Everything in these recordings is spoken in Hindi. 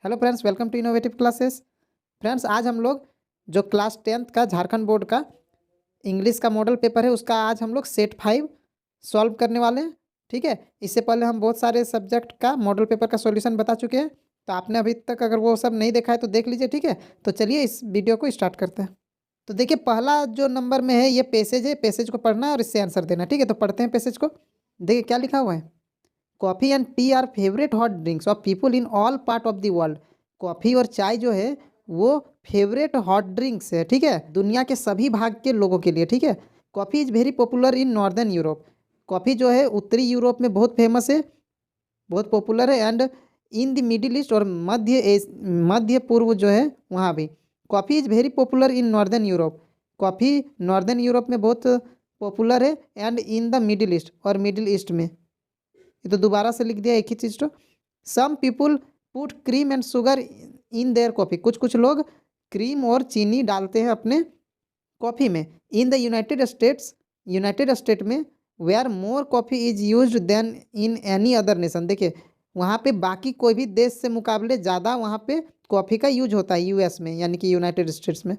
Hello friends, welcome to innovative classes. Friends, आज हम लोग जो क्लास 10th का झारखंड बोर्ड का इंग्लिश का मॉडल पेपर है उसका आज हम लोग सेट 5 सॉल्व करने वाले हैं। ठीक है, इससे पहले हम बहुत सारे सब्जेक्ट का मॉडल पेपर का सॉल्यूशन बता चुके हैं, तो आपने अभी तक अगर वो सब नहीं देखा है तो देख लीजिए। ठीक है, तो चलिए इस वीडियो को स्टार्ट करते हैं। तो देखिए, पहला जो नंबर में है ये पैसेज है, पैसेज को पढ़ना है और इससे आंसर देना है। ठीक है, तो पढ़ते हैं पैसेज को। देखिए क्या लिखा हुआ है। Coffee and T R favourite hot drinks of people in all part of the world. Coffee और चाय जो है वो फेवरेट हॉट ड्रिंक्स है। ठीक है, दुनिया के सभी भाग के लोगों के लिए। ठीक है, coffee is very popular in northern Europe. Coffee जो है उत्तरी यूरोप में बहुत फेमस है, बहुत पॉपुलर है। And in the middle east और मध्य पूर्व जो है वहाँ भी coffee is very popular in northern Europe. Coffee northern Europe में बहुत पॉपुलर है। And in the middle east और मिडिल ईस्ट में, ये तो दोबारा से लिख दिया एक ही चीज़। तो some people put cream and sugar in their coffee. कुछ कुछ लोग क्रीम और चीनी डालते हैं अपने कॉफ़ी में। इन द यूनाइटेड स्टेट में where more coffee is used than in any other nation. देखिए, वहाँ पे बाकी कोई भी देश से मुकाबले ज़्यादा वहाँ पे कॉफ़ी का यूज होता है यूएस में, यानी कि यूनाइटेड स्टेट्स में।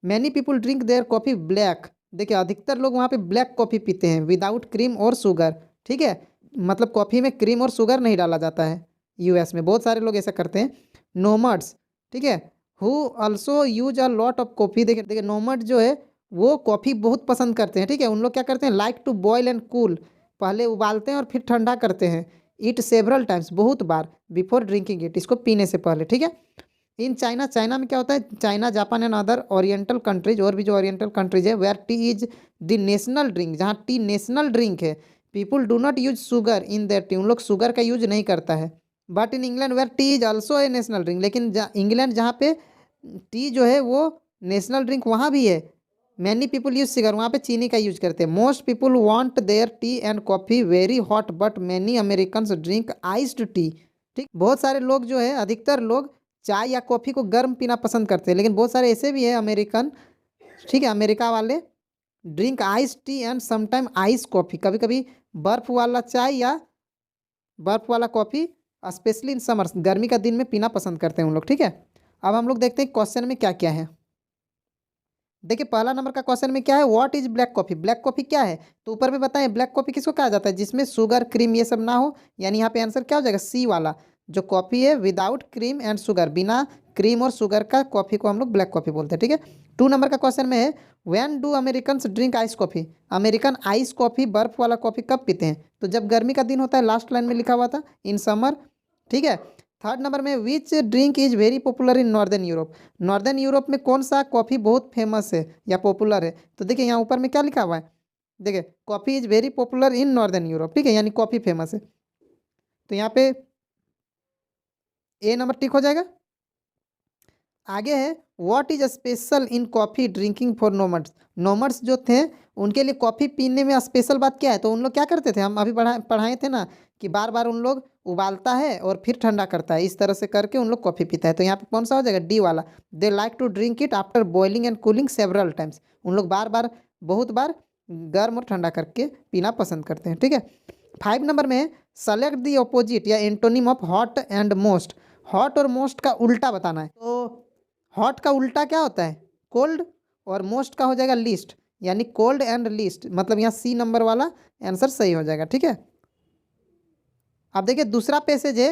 Many people drink their coffee black. देखिए, अधिकतर लोग वहाँ पे ब्लैक कॉफ़ी पीते हैं विदाउट क्रीम और शुगर। ठीक है, मतलब कॉफ़ी में क्रीम और शुगर नहीं डाला जाता है। यूएस में बहुत सारे लोग ऐसा करते हैं। नोमड्स, ठीक है, who also use a lot of coffee. देखिए देखिए, नोमड जो है वो कॉफ़ी बहुत पसंद करते हैं। ठीक है, उन लोग क्या करते हैं, like to boil and cool. पहले उबालते हैं और फिर ठंडा करते हैं। इट सेवरल टाइम्स, बहुत बार, बिफोर ड्रिंकिंग इट, इसको पीने से पहले। ठीक है, इन चाइना, चाइना में क्या होता है, China, Japan and other oriental countries, और भी जो ओरिएंटल कंट्रीज है, where tea is the national drink, जहाँ टी नेशनल ड्रिंक है, people do not use sugar in their tea. उन लोग शुगर का यूज नहीं करता है। But in England where tea is also a national drink, लेकिन इंग्लैंड जहाँ पे टी जो है वो नेशनल ड्रिंक वहाँ भी है। मैनी पीपल यूज शुगर, वहाँ पे चीनी का यूज करते हैं। Most people want their tea and coffee very hot but many American drink iced tea. ठीक, बहुत सारे लोग जो है, अधिकतर लोग चाय या कॉफ़ी को गर्म पीना पसंद करते हैं, लेकिन बहुत सारे ऐसे भी हैं अमेरिकन, ठीक है, अमेरिका वाले, drink ice tea and sometime ice coffee. कभी कभी बर्फ़ वाला चाय या बर्फ़ वाला कॉफ़ी, स्पेशली इन समर्स, गर्मी का दिन में पीना पसंद करते हैं उन लोग। ठीक है, अब हम लोग देखते हैं क्वेश्चन में क्या क्या है। देखिए, पहला नंबर का क्वेश्चन में क्या है, what is black coffee. Black coffee क्या है, तो ऊपर में बताएं ब्लैक कॉफ़ी किसको कहा जाता है, जिसमें शुगर क्रीम ये सब ना हो। यानी यहाँ पे आंसर क्या हो जाएगा, सी वाला, जो कॉफ़ी है विदाउट क्रीम एंड शुगर, बिना क्रीम और शुगर का कॉफ़ी को हम लोग ब्लैक कॉफ़ी बोलते हैं। ठीक है, 2 नंबर का क्वेश्चन में है, when do American drink ice coffee. American ice coffee, बर्फ वाला कॉफ़ी कब पीते हैं, तो जब गर्मी का दिन होता है, लास्ट लाइन में लिखा हुआ था, इन समर। ठीक है, 3rd नंबर में, which drink is very popular in northern Europe. Northern Europe में कौन सा कॉफ़ी बहुत फेमस है या पॉपुलर है, तो देखिए यहाँ ऊपर में क्या लिखा हुआ है, देखिए coffee is very popular in northern Europe. ठीक है, यानी कॉफ़ी फेमस है, तो यहाँ पे ए नंबर टिक हो जाएगा। आगे है, what is special in coffee drinking for nomads. Nomads जो थे उनके लिए कॉफ़ी पीने में स्पेशल बात क्या है, तो उन लोग क्या करते थे, हम अभी पढ़ाए थे ना, कि बार बार उन लोग उबालता है और फिर ठंडा करता है, इस तरह से करके उन लोग कॉफ़ी पीता है। तो यहाँ पे कौन सा हो जाएगा, डी वाला, they like to drink it after boiling and cooling several times. उन लोग बार बार, बहुत बार गर्म और ठंडा करके पीना पसंद करते हैं। ठीक है, 5 नंबर में, सेलेक्ट दी ऑपोजिट या antonym of hot and most. Hot और मोस्ट का उल्टा बताना है, तो हॉट का उल्टा क्या होता है, कोल्ड, और मोस्ट का हो जाएगा लीस्ट, यानी कोल्ड एंड लीस्ट, मतलब यहाँ सी नंबर वाला आंसर सही हो जाएगा। ठीक है, अब देखिए दूसरा पैसेज है,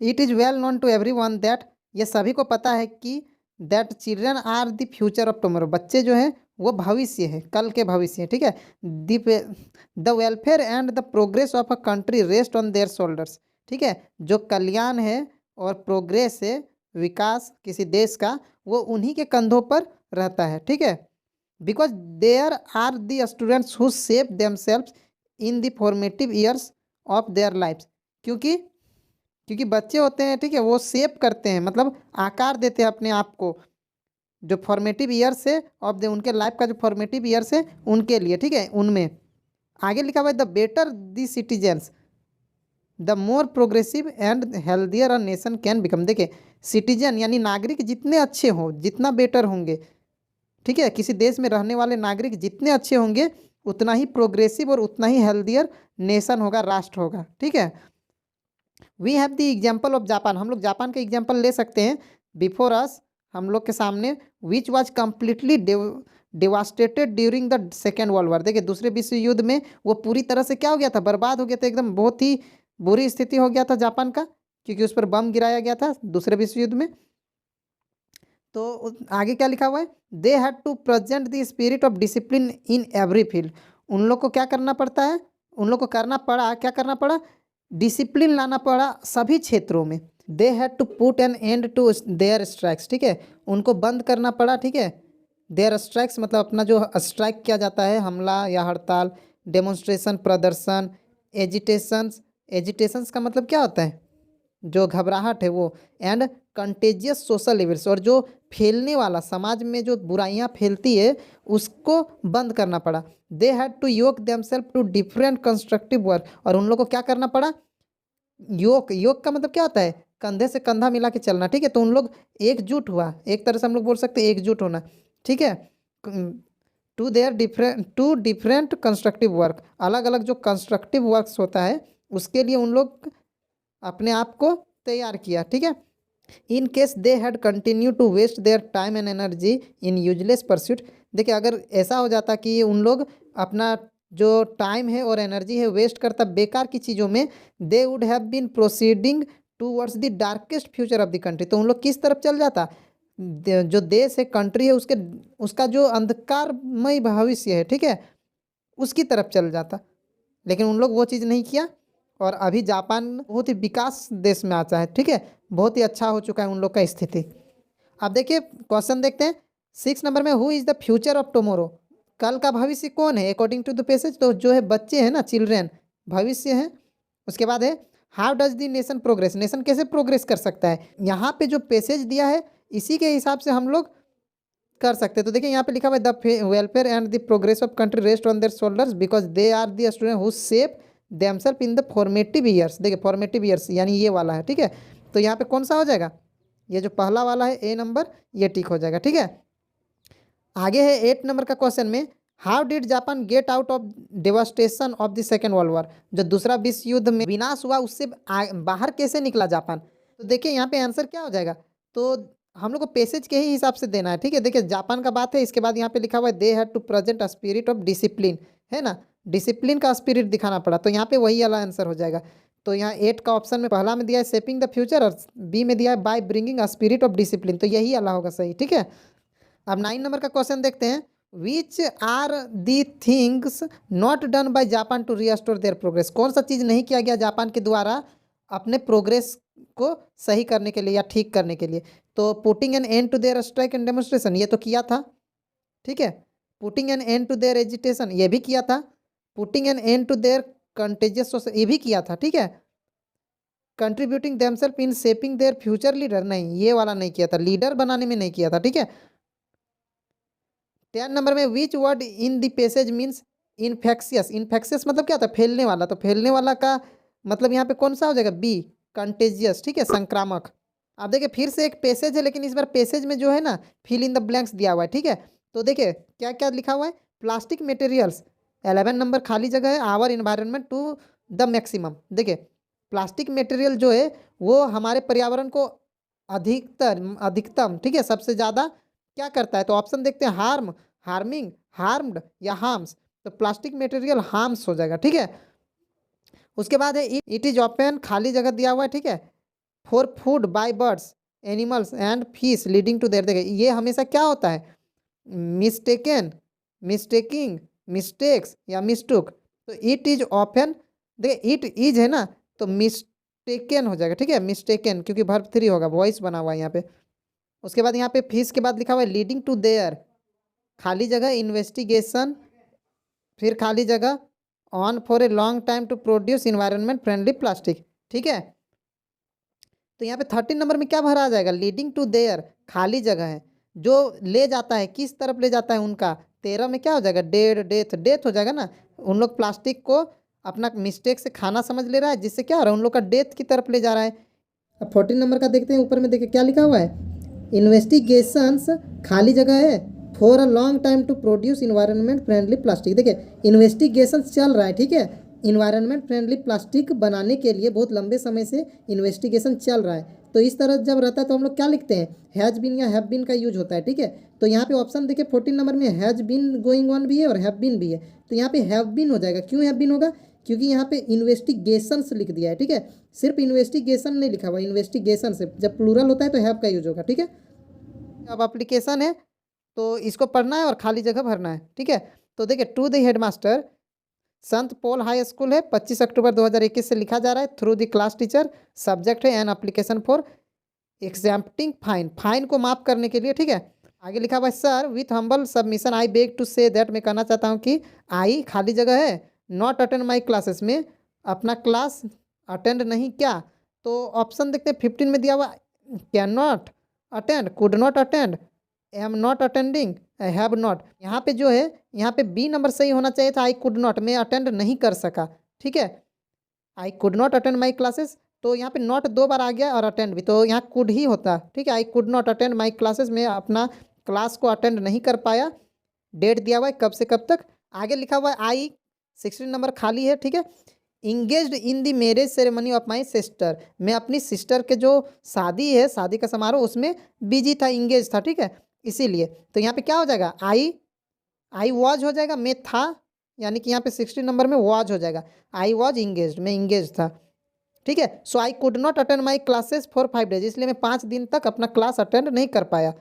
it is well known to every one that, ये सभी को पता है कि, that children are the future of tomorrow, बच्चे जो हैं वो भविष्य है, कल के भविष्य है। ठीक है, the welfare and the progress of a country rest on their shoulders. ठीक है, जो कल्याण है और प्रोग्रेस है, विकास किसी देश का, वो उन्हीं के कंधों पर रहता है। ठीक है, because there are the students who shape themselves in the formative years of their lifes. क्योंकि क्योंकि बच्चे होते हैं, ठीक है, वो शेप करते हैं, मतलब आकार देते हैं अपने आप को, जो फॉर्मेटिव ईयर्स है ऑफ द, उनके लाइफ का जो फॉर्मेटिव ईयर्स है उनके लिए। ठीक है, उनमें आगे लिखा हुआ है, the better the citizens the more progressive and healthier a nation can become. देखिए, सिटीजन यानी नागरिक जितने अच्छे हों, जितना बेटर होंगे, ठीक है, किसी देश में रहने वाले नागरिक जितने अच्छे होंगे, उतना ही प्रोग्रेसिव और उतना ही हेल्दियर नेशन होगा, राष्ट्र होगा। ठीक है, we have the example of Japan, हम लोग जापान का एग्जाम्पल ले सकते हैं। बिफोर अस, हम लोग के सामने, which was completely devastated during the second world war. देखिए दूसरे विश्व युद्ध में वो पूरी तरह से क्या हो गया था, बर्बाद हो गया था, एकदम बहुत ही बुरी स्थिति हो गया था जापान का, क्योंकि उस पर बम गिराया गया था दूसरे विश्व युद्ध में। तो आगे क्या लिखा हुआ है, they had to present the spirit of discipline in every field. उन लोग को क्या करना पड़ता है, उन लोग को करना पड़ा, क्या करना पड़ा, डिसिप्लिन लाना पड़ा सभी क्षेत्रों में। They had to put an end to their strikes, ठीक है, उनको बंद करना पड़ा, ठीक है। देयर स्ट्राइक्स मतलब अपना जो स्ट्राइक किया जाता है, हमला या हड़ताल, डेमोन्स्ट्रेशन प्रदर्शन, एजिटेशंस, एजिटेशंस का मतलब क्या होता है, जो घबराहट है वो, एंड कंटेजियस सोशल इवेंट्स, और जो फैलने वाला, समाज में जो बुराइयां फैलती है उसको बंद करना पड़ा। They had to yoke themself to different constructive work, और उन लोग को क्या करना पड़ा, योग, योग का मतलब क्या होता है, कंधे से कंधा मिला के चलना, ठीक है। तो उन लोग एकजुट हुआ, एक तरह से हम लोग बोल सकते हैं एकजुट होना, ठीक है। टू डिफरेंट कंस्ट्रक्टिव वर्क, अलग अलग जो कंस्ट्रक्टिव वर्क्स होता है उसके लिए उन लोग अपने आप को तैयार किया, ठीक है। In case they had continue to waste their time and energy in useless pursuit. देखिए अगर ऐसा हो जाता कि उन लोग अपना जो टाइम है और एनर्जी है वेस्ट करता बेकार की चीज़ों में, they would have been proceeding towards the darkest future of the country. तो उन लोग किस तरफ चल जाता, जो देश है, कंट्री है, उसके उसका जो अंधकारमय भविष्य है, ठीक है, उसकी तरफ चल जाता। लेकिन उन लोग वो चीज़ नहीं किया, और अभी जापान बहुत ही विकास देश में आता है, ठीक है, बहुत ही अच्छा हो चुका है उन लोग का स्थिति। अब देखिए क्वेश्चन देखते हैं 6 नंबर में, who is the future of tomorrow, कल का भविष्य कौन है अकॉर्डिंग टू द पैसेज। तो जो है बच्चे हैं ना, चिल्ड्रेन भविष्य हैं। उसके बाद है how does the nation progress, nation कैसे प्रोग्रेस कर सकता है। यहाँ पे जो पैसेज दिया है इसी के हिसाब से हम लोग कर सकते हैं। तो देखिए यहाँ पे लिखा हुआ है the welfare and the progress of country rest on their shoulders because they are the student who shape themself in the formative years. देखिए फॉर्मेटिव ईयर्स यानी ये वाला है, ठीक है। तो यहाँ पे कौन सा हो जाएगा, ये जो पहला वाला है ए नंबर, ये टिक हो जाएगा, ठीक है। आगे है 8 नंबर का क्वेश्चन में, how did Japan get out of devastation of the second world war. जो दूसरा विश्व युद्ध में विनाश हुआ उससे बाहर कैसे निकला जापान। तो देखिए यहाँ पे आंसर क्या हो जाएगा, तो हम लोग को पैसेज के ही हिसाब से देना है, ठीक है। देखिए जापान का बात है, इसके बाद यहाँ पे लिखा हुआ है they had to present a spirit of discipline, है ना, डिसिप्लिन का स्पिरिट दिखाना पड़ा। तो यहाँ पे वही वाला आंसर हो जाएगा। तो यहाँ 8 का ऑप्शन में पहला में दिया है शेपिंग द फ्यूचर, और बी में दिया है by bringing a spirit of discipline. तो यही वाला होगा सही, ठीक है। अब 9 नंबर का क्वेश्चन देखते हैं, which are the things not done by Japan to restore their progress. कौन सा चीज़ नहीं किया गया जापान के द्वारा अपने प्रोग्रेस को सही करने के लिए या ठीक करने के लिए। तो putting an end to their strike and demonstration, ये तो किया था, ठीक है। Putting an end to their agitation, ये भी किया था। Putting an end to their contagious society, ये भी किया था, ठीक है। Contributing themself in shaping their future leader, नहीं, ये वाला नहीं किया था, लीडर बनाने में नहीं किया था, ठीक है। 10 नंबर में which word in the passage means infectious. Infectious मतलब क्या होता है, फैलने वाला। तो फैलने वाला का मतलब यहाँ पे कौन सा हो जाएगा, बी कंटेजियस, ठीक है, संक्रामक। अब देखिए फिर से एक पैसेज है, लेकिन इस बार पैसेज में जो है ना फिल इन द ब्लैंक्स दिया हुआ है, ठीक है। तो देखिए क्या क्या लिखा हुआ है, प्लास्टिक मटेरियल्स 11 नंबर खाली जगह है, our environment to the maximum. देखिए प्लास्टिक मटेरियल जो है वो हमारे पर्यावरण को अधिकतम, ठीक है, सबसे ज़्यादा क्या करता है। तो ऑप्शन देखते हैं, हार्म, हार्मिंग, हार्म्ड या हार्म्स। तो प्लास्टिक मटेरियल हार्म्स हो जाएगा, ठीक है। उसके बाद है इट इज ओपन, खाली जगह दिया हुआ है, ठीक है, for food by birds animals and fish leading to their. देखिए ये हमेशा क्या होता है, मिस्टेकन, मिस्टेकिंग, मिस्टेक्स या मिस्टूक। तो इट इज ओपन, देखिए इट इज है ना, तो मिस्टेकन हो जाएगा, ठीक है, मिस्टेकन, क्योंकि वर्ब 3 होगा, वॉइस बना हुआ है यहाँ पे। उसके बाद यहाँ पे फिश के बाद लिखा हुआ है लीडिंग टू देयर, खाली जगह इन्वेस्टिगेशन, फिर खाली जगह on for a long time to produce environment friendly plastic, ठीक है। तो यहाँ पे 13 नंबर में क्या भरा जाएगा, लीडिंग टू देयर, खाली जगह है, जो ले जाता है, किस तरफ ले जाता है उनका। 13 में क्या हो जाएगा, डेथ, डेथ हो जाएगा ना। उन लोग प्लास्टिक को अपना मिस्टेक से खाना समझ ले रहा है, जिससे क्या हो रहा है, उन लोग का डेथ की तरफ ले जा रहा है। अब 14 नंबर का देखते हैं, ऊपर में देखिए क्या लिखा हुआ है, इन्वेस्टिगेशंस, खाली जगह है, for a long time to produce environment friendly plastic. देखिए इन्वेस्टिगेशंस चल रहा है, ठीक है, इन्वायरमेंट फ्रेंडली प्लास्टिक बनाने के लिए बहुत लंबे समय से इन्वेस्टिगेशन चल रहा है। तो इस तरह जब रहता है तो हम लोग क्या लिखते हैं, हैज़ बीन या हैव बीन का यूज होता है। ठीक है, तो यहाँ पे ऑप्शन देखिए 14 नंबर में हैज़ बीन गोइंग ऑन भी है और हैव बीन भी है। तो यहाँ पे हैव बीन हो जाएगा। क्यों हैव बीन होगा, क्योंकि यहाँ पे इन्वेस्टिगेशंस लिख दिया है। ठीक है, सिर्फ इन्वेस्टिगेशन नहीं लिखा हुआ, इन्वेस्टिगेशन से जब प्लूरल होता है तो हैव का यूज होगा। ठीक है, अब एप्लीकेशन है तो इसको पढ़ना है और खाली जगह भरना है। ठीक है, तो देखिए to the headmaster Sant Paul high school है, 25 अक्टूबर 2021 से लिखा जा रहा है। Through the class teacher, subject है an application for exempting fine, fine को माफ करने के लिए। ठीक है, आगे लिखा हुआ है sir with humble submission I beg to say that, मैं कहना चाहता हूँ कि आई खाली जगह है नॉट अटेंड माई क्लासेस, में अपना क्लास अटेंड नहीं क्या। तो ऑप्शन देखते हैं 15 में दिया हुआ can not attend, could not attend, am not attending, have not. यहाँ पे जो है, यहाँ पे बी नंबर सही होना चाहिए था, आई कुड नॉट, मैं अटेंड नहीं कर सका। ठीक है, आई could not attend my classes, तो यहाँ पे नॉट 2 बार आ गया और अटेंड भी, तो यहाँ कुड ही होता। ठीक है, आई could not attend my classes, में अपना क्लास को अटेंड नहीं कर पाया। डेट दिया हुआ है कब से कब तक। आगे लिखा हुआ है आई 16 नंबर खाली है। ठीक है, engaged in the marriage ceremony of my sister, मैं अपनी सिस्टर के जो शादी है, शादी का समारोह, उसमें बिजी था, इंगेज था। ठीक है, इसीलिए तो यहाँ पे क्या हो जाएगा, आई वॉज हो जाएगा, मैं था, यानी कि यहाँ पे 16 नंबर में वॉज हो जाएगा। आई वॉज इंगेज, मैं इंगेज था। ठीक है, so I could not attend my classes for 5 days, इसलिए मैं 5 दिन तक अपना क्लास अटेंड नहीं कर पाया।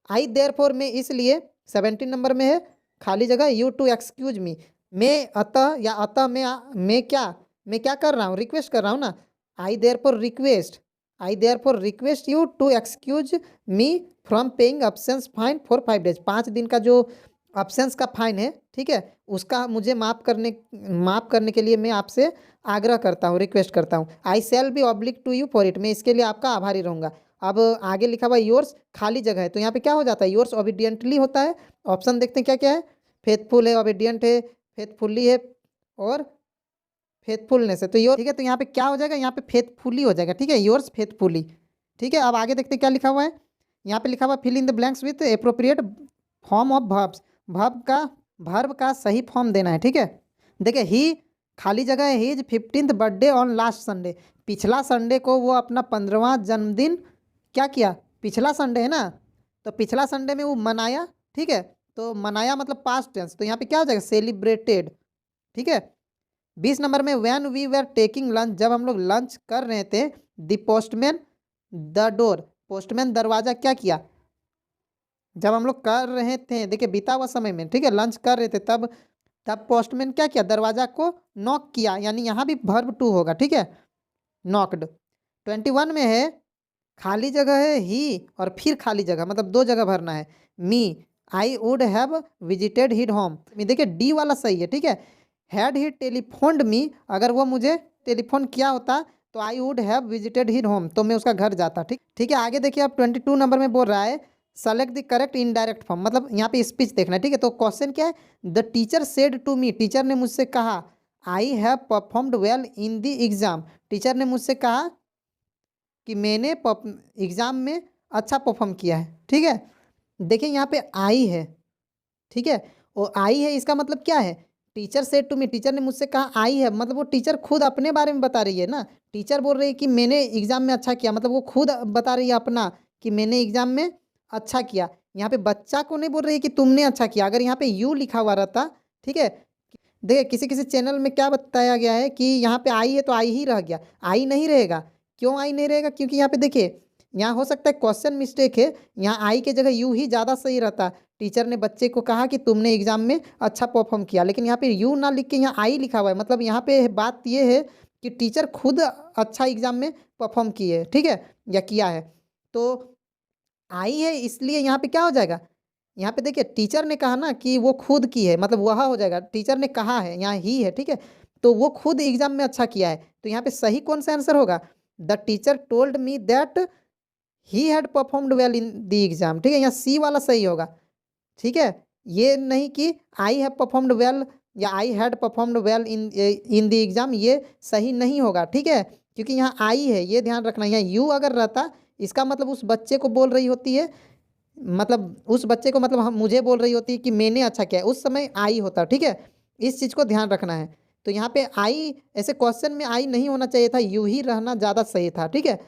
आई देयर फॉर में, इसलिए 17 नंबर में है खाली जगह, यू टू एक्सक्यूज मी, मैं अतः या अतः मैं क्या कर रहा हूँ, रिक्वेस्ट कर रहा हूँ ना। I therefore request you to excuse me from paying absence fine for 5 days, 5 दिन का जो अब्सेंस का फाइन है, ठीक है, उसका मुझे माफ़ करने के लिए मैं आपसे आग्रह करता हूँ, रिक्वेस्ट करता हूँ। I shall be obliged to you for it, मैं इसके लिए आपका आभारी रहूँगा। अब आगे लिखा हुआ योर्स खाली जगह है, तो यहाँ पे क्या हो जाता है, योर्स ओबीडियंटली होता है। ऑप्शन देखते हैं क्या क्या है, फेथफुल है, ओबीडियंट है, फेथफुल्ली है और फेथफुलनेस है। तो योर, ठीक है, तो यहाँ पे क्या हो जाएगा, यहाँ पे फेथफुली हो जाएगा। ठीक है, योर्स फेथफुली। ठीक है, अब आगे देखते हैं क्या लिखा हुआ है। यहाँ पे लिखा हुआ fill in the blanks with appropriate form of verbs, verb का सही फॉर्म देना है। ठीक है, देखिए ही खाली जगह है, his 15th birthday on last Sunday, पिछला संडे को वो अपना 15वां जन्मदिन क्या किया, पिछला संडे है ना, तो पिछला संडे में वो मनाया। ठीक है, तो मनाया मतलब पास्ट टेंस, तो यहाँ पे क्या हो जाएगा, सेलिब्रेटेड। ठीक है, 20 नंबर में when we were taking lunch, जब हम लोग लंच कर रहे थे, the postman the door, postman दरवाजा क्या किया, जब हम लोग कर रहे थे, देखिए बीता हुआ समय में, ठीक है, लंच कर रहे थे, तब पोस्टमैन क्या किया, दरवाजा को नॉक किया, यानी यहाँ भी वर्ब टू होगा। ठीक है, नॉक्ड। 21 में है खाली जगह है ही और फिर खाली जगह, मतलब 2 जगह भरना है। Me I would have visited his home, देखिए डी वाला सही है। ठीक है, हैड ही टेलीफोन्ड मी, अगर वो मुझे टेलीफोन किया होता तो I would have visited his home, तो मैं उसका घर जाता। ठीक है, आगे देखिए अब 22 नंबर में बोल रहा है select the correct indirect form, मतलब यहाँ पे स्पीच देखना है। ठीक है, तो क्वेश्चन क्या है, the teacher said to me, teacher ने मुझसे कहा, I have performed well in the exam, teacher ने मुझसे कहा कि मैंने एग्ज़ाम में अच्छा परफॉर्म किया है। ठीक है, देखिए यहाँ पे आई है। ठीक है, और आई है इसका मतलब क्या है, teacher said to me, teacher ने मुझसे कहा, आई है मतलब वो टीचर खुद अपने बारे में बता रही है ना। टीचर बोल रही है कि मैंने एग्ज़ाम में अच्छा किया, मतलब वो खुद बता रही है अपना कि मैंने एग्ज़ाम में अच्छा किया। यहाँ पे बच्चा को नहीं बोल रही है कि तुमने अच्छा किया, अगर यहाँ पे यू लिखा हुआ रहता, ठीक है, देखिए किसी किसी चैनल में क्या बताया गया है कि यहाँ पे आई है तो आई ही रह गया, आई नहीं रहेगा। क्यों आई नहीं रहेगा, क्योंकि यहाँ पे देखिए, यहाँ हो सकता है क्वेश्चन मिस्टेक है, यहाँ आई के जगह यू ही ज़्यादा सही रहता। टीचर ने बच्चे को कहा कि तुमने एग्जाम में अच्छा परफॉर्म किया, लेकिन यहाँ पे यू ना लिख के यहाँ आई लिखा हुआ है, मतलब यहाँ पे बात ये है कि टीचर खुद अच्छा एग्जाम में परफॉर्म किए, ठीक है, या किया है। तो आई है इसलिए यहाँ पे क्या हो जाएगा, यहाँ पे देखिए टीचर ने कहा ना कि वो खुद की है, मतलब वह हो जाएगा, टीचर ने कहा है, यहाँ ही है। ठीक है, तो वो खुद एग्जाम में अच्छा किया है, तो यहाँ पे सही कौन सा आंसर होगा, the teacher told me that he had performed well in the exam. ठीक है, यहाँ सी वाला सही होगा। ठीक है, ये नहीं कि आई हैव परफॉर्म्ड वेल या I had performed well in the exam, ये सही नहीं होगा। ठीक है, क्योंकि यहाँ आई है, ये ध्यान रखना। यहाँ यू अगर रहता, इसका मतलब उस बच्चे को बोल रही होती है, मतलब उस बच्चे को, मतलब हम मुझे बोल रही होती है कि मैंने अच्छा किया है, उस समय आई होता। ठीक है, इस चीज़ को ध्यान रखना है। तो यहाँ पे आई, ऐसे क्वेश्चन में आई नहीं होना चाहिए था, यू ही रहना ज़्यादा सही था, ठीक है।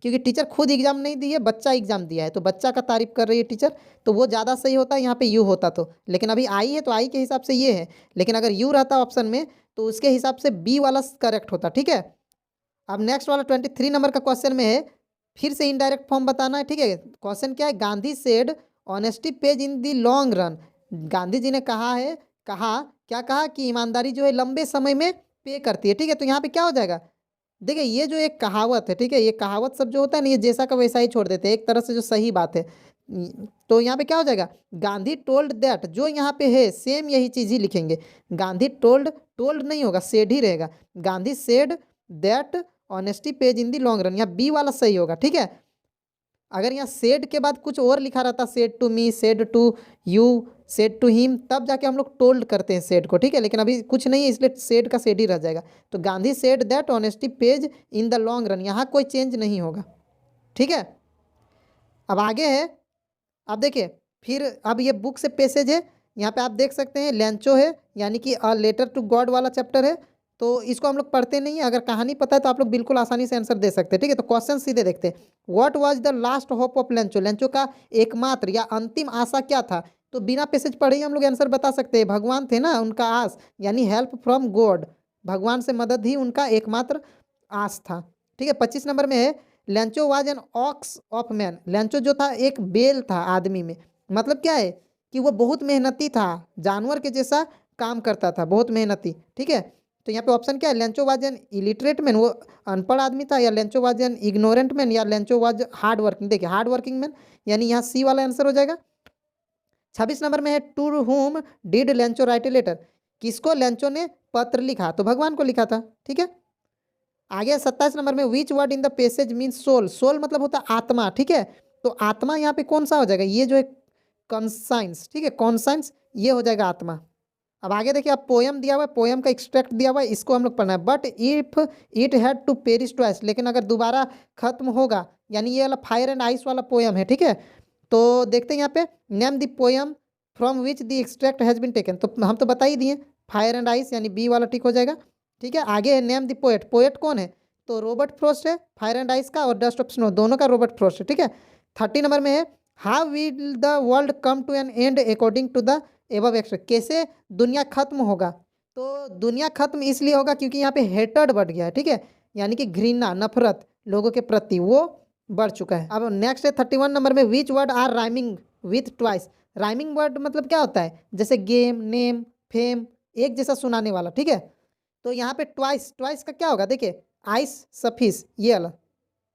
क्योंकि टीचर खुद एग्जाम नहीं दी है, बच्चा एग्जाम दिया है, तो बच्चा का तारीफ कर रही है टीचर, तो वो ज़्यादा सही होता है यहाँ पे यू होता तो। लेकिन अभी आई है तो आई के हिसाब से ये है, लेकिन अगर यू रहता ऑप्शन में तो उसके हिसाब से बी वाला करेक्ट होता, ठीक है। अब नेक्स्ट वाला 23 नंबर का क्वेश्चन में है, फिर से इनडायरेक्ट फॉर्म बताना है, ठीक है। क्वेश्चन क्या है, Gandhi said honesty pays in the long run. Gandhi ji ने कहा है, क्या कहा कि ईमानदारी जो है लंबे समय में पे करती है, ठीक है। तो यहाँ पे क्या हो जाएगा, देखिए ये जो एक कहावत है, ठीक है, ये कहावत सब जो होता है ना, ये जैसा का वैसा ही छोड़ देते हैं, एक तरह से जो सही बात है। तो यहाँ पे क्या हो जाएगा, गांधी टोल्ड दैट, जो यहाँ पे है सेम यही चीज़ ही लिखेंगे। गांधी टोल्ड, टोल्ड नहीं होगा, सेड ही रहेगा। Gandhi said that honesty pays in the long run, यहाँ बी वाला सही होगा, ठीक है। अगर यहाँ सेड के बाद कुछ और लिखा रहता, said to me, said to you, said to him, तब जाके हम लोग टोल्ड करते हैं सेड को, ठीक है। लेकिन अभी कुछ नहीं है, इसलिए सेड का सेड ही रह जाएगा। तो Gandhi said that honesty pays in the long run, यहाँ कोई चेंज नहीं होगा, ठीक है। अब आगे है, अब देखिए फिर अब ये बुक से पैसेज है, यहाँ पे आप देख सकते हैं लेंचो है, यानी कि अ लेटर टू गॉड वाला चैप्टर है। तो इसको हम लोग पढ़ते नहीं है, अगर कहानी पता है तो आप लोग बिल्कुल आसानी से आंसर दे सकते हैं, ठीक है। तो क्वेश्चन सीधे देखते हैं, what was the last hope of Lencho, Lencho का एकमात्र या अंतिम आशा क्या था। तो बिना पैसेज पढ़े ही हम लोग आंसर बता सकते हैं, भगवान थे ना उनका आस, यानी हेल्प फ्रॉम गॉड, भगवान से मदद ही उनका एकमात्र आस था, ठीक है। 25 नंबर में है, Lencho was an ox of man, Lencho जो था एक बेल था आदमी में, मतलब क्या है कि वो बहुत मेहनती था, जानवर के जैसा काम करता था, बहुत मेहनती, ठीक है। तो यहाँ पे ऑप्शन क्या है, Lencho was an illiterate man, वो अनपढ़ आदमी था, या Lencho was an ignorant man, या लेंचो वाज हार्ड वर्किंग। देखिए हार्ड वर्किंग मैन, यानी यहाँ सी वाला आंसर हो जाएगा। 26 नंबर में है, to whom did Lencho write a letter, किसको लेंचो ने पत्र लिखा, तो भगवान को लिखा था, ठीक है। आगे 27 नंबर में, which word in the passage means soul, soul मतलब होता है आत्मा, ठीक है। तो आत्मा यहाँ पे कौन सा हो जाएगा, ये जो है कॉन्साइंस, ठीक है, कॉन्साइंस, ये हो जाएगा आत्मा। अब आगे देखिए, अब पोयम दिया हुआ है, पोयम का एक्सट्रैक्ट दिया हुआ है, इसको हम लोग पढ़ना है। But if it had to perish twice, लेकिन अगर दोबारा खत्म होगा, यानी ये वाला फायर एंड आइस वाला पोयम है, ठीक है। तो देखते हैं यहाँ पे, name the poem from which the extract has been taken, तो हम तो बता ही दिए फायर एंड आइस, यानी बी वाला ठीक हो जाएगा, ठीक है। आगे है नेम द पोएट, पोएट कौन है, तो रॉबर्ट फ्रॉस्ट है, फायर एंड आइस का और डस्ट ऑफ स्नो दोनों का रॉबर्ट फ्रॉस्ट है, ठीक है। 30 नंबर में है, how will the world come to an end according to the above extract, कैसे दुनिया खत्म होगा, तो दुनिया खत्म इसलिए होगा क्योंकि यहाँ पे हेटर्ड बढ़ गया है, ठीक है, यानी कि घृणा, नफरत लोगों के प्रति वो बढ़ चुका है। अब नेक्स्ट है 31 नंबर में, which word are rhyming with twice, rhyming word मतलब क्या होता है, जैसे गेम, नेम, फेम, एक जैसा सुनाने वाला, ठीक है। तो यहाँ पे ट्वाइस, ट्वाइस का क्या होगा, देखिए आइस सफिस, ये वाला,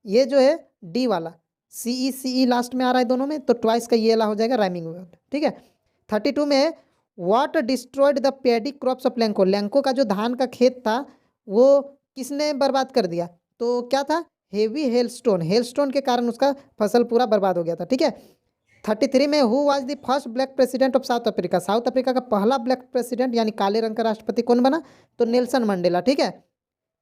ये जो है डी वाला, सी ई लास्ट में आ रहा है दोनों में, तो ट्वाइस का ये वाला हो जाएगा राइमिंग वर्ड, ठीक है। 32 में है, what destroyed the paddy crops of Lanco, Lanco का जो धान का खेत था वो किसने बर्बाद कर दिया, तो क्या था, हेवी हेलस्टोन, हेलस्टोन के कारण उसका फसल पूरा बर्बाद हो गया था, ठीक है। 33 में, who was the first black president of south Africa, south Africa का पहला ब्लैक प्रेसिडेंट यानी काले रंग का राष्ट्रपति कौन बना, तो नेल्सन मंडेला, ठीक है।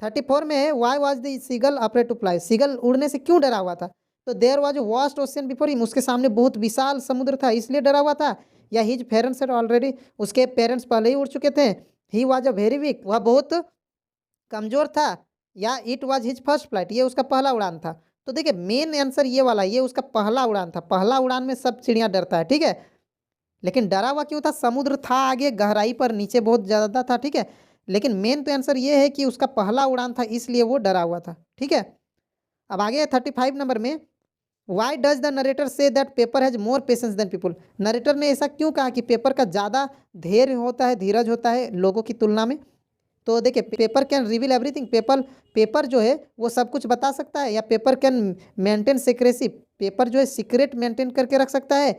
34 में है, why was the seagull afraid to fly, seagull उड़ने से क्यों डरा हुआ था, तो there was vast ocean before him, उसके सामने बहुत विशाल समुद्र था इसलिए डरा हुआ था, या हिज पेरेंट्स ऑलरेडी, उसके पेरेंट्स पहले ही उड़ चुके थे, he was a very weak, वह बहुत कमजोर था, या it was his first flight, ये उसका पहला उड़ान था। तो देखिए मेन आंसर ये वाला, ये उसका पहला उड़ान था, पहला उड़ान में सब चिड़िया डरता है, ठीक है। लेकिन डरा हुआ क्यों था, समुद्र था आगे, गहराई पर, नीचे बहुत ज़्यादा था, ठीक है। लेकिन मेन तो आंसर ये है कि उसका पहला उड़ान था इसलिए वो डरा हुआ था, ठीक है। अब आगे 35 नंबर में, why does the narrator say that paper has more patience than people, narrator ने ऐसा क्यों कहा कि पेपर का ज़्यादा धैर्य होता है, धीरज होता है लोगों की तुलना में। तो देखिए paper can reveal everything, paper जो है वो सब कुछ बता सकता है, या paper can maintain secrecy, paper जो है सीक्रेट मेंटेन करके रख सकता है।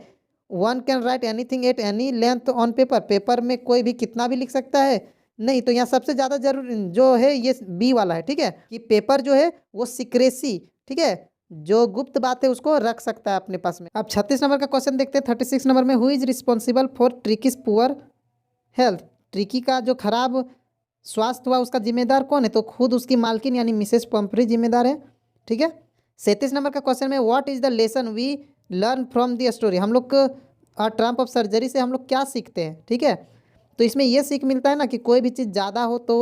One can write anything at any length on paper, paper में कोई भी कितना भी लिख सकता है, नहीं। तो यहाँ सबसे ज़्यादा जरूरी जो है ये बी वाला है, ठीक है, कि पेपर जो है वो सीक्रेसी, ठीक है, जो गुप्त बात है उसको रख सकता है अपने पास में। अब 36 नंबर का क्वेश्चन देखते हैं। 36 नंबर में, who is responsible for ट्रिकीज poor health, tricky का जो खराब स्वास्थ्य हुआ उसका जिम्मेदार कौन है, तो खुद उसकी मालकिन यानी मिसेस पंपरी जिम्मेदार है, ठीक है। 37 नंबर का क्वेश्चन में, what is the lesson we learn from the story, हम लोग ट्रम्प ऑफ सर्जरी से हम लोग क्या सीखते हैं, ठीक है। तो इसमें ये सीख मिलता है ना कि कोई भी चीज़ ज़्यादा हो तो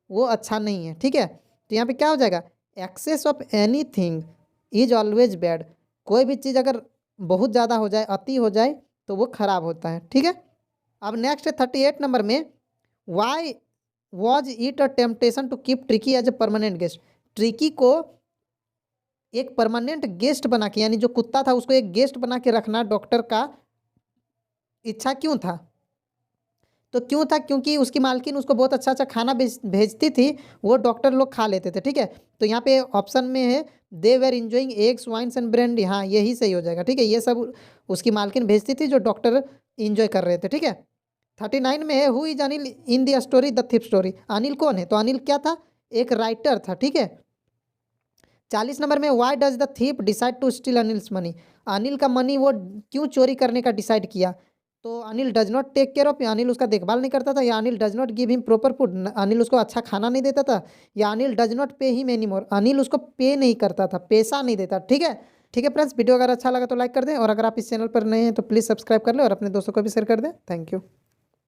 वो अच्छा नहीं है, ठीक है। तो यहाँ पे क्या हो जाएगा, excess of anything is always bad. कोई भी चीज़ अगर बहुत ज़्यादा हो जाए, अति हो जाए, तो वो खराब होता है, ठीक है। अब नेक्स्ट है 38 नंबर में, why was it a temptation to keep Tricky as a permanent guest. Tricky को एक परमानेंट गेस्ट बना के, यानी जो कुत्ता था उसको एक गेस्ट बना के रखना डॉक्टर का इच्छा क्यों था? तो क्यों था, क्योंकि उसकी मालकिन उसको बहुत अच्छा अच्छा खाना भेजती थी, वो डॉक्टर लोग खा लेते थे, ठीक है। तो यहाँ पे ऑप्शन में है they were enjoying eggs wines and brandy, हाँ यही सही हो जाएगा, ठीक है। ये सब उसकी मालकिन भेजती थी जो डॉक्टर इंजॉय कर रहे थे, ठीक है। 39 में है who is Anil in the story the thief story. Anil कौन है? तो अनिल क्या था, एक राइटर था, ठीक है। 40 नंबर में why does the thief decide to steal Anil's money. Anil का मनी वो क्यों चोरी करने का डिसाइड किया? तो Anil does not take care of, Anil उसका देखभाल नहीं करता था, या Anil does not give him proper food, Anil उसको अच्छा खाना नहीं देता था, या Anil does not pay him any more, Anil उसको पे नहीं करता था, पैसा नहीं देता, ठीक है। ठीक है फ्रेंड्स, वीडियो अगर अच्छा लगा तो लाइक कर दें, और अगर आप इस चैनल पर नए हैं तो प्लीज़ सब्सक्राइब कर लें और अपने दोस्तों को भी शेयर कर दें। Thank you.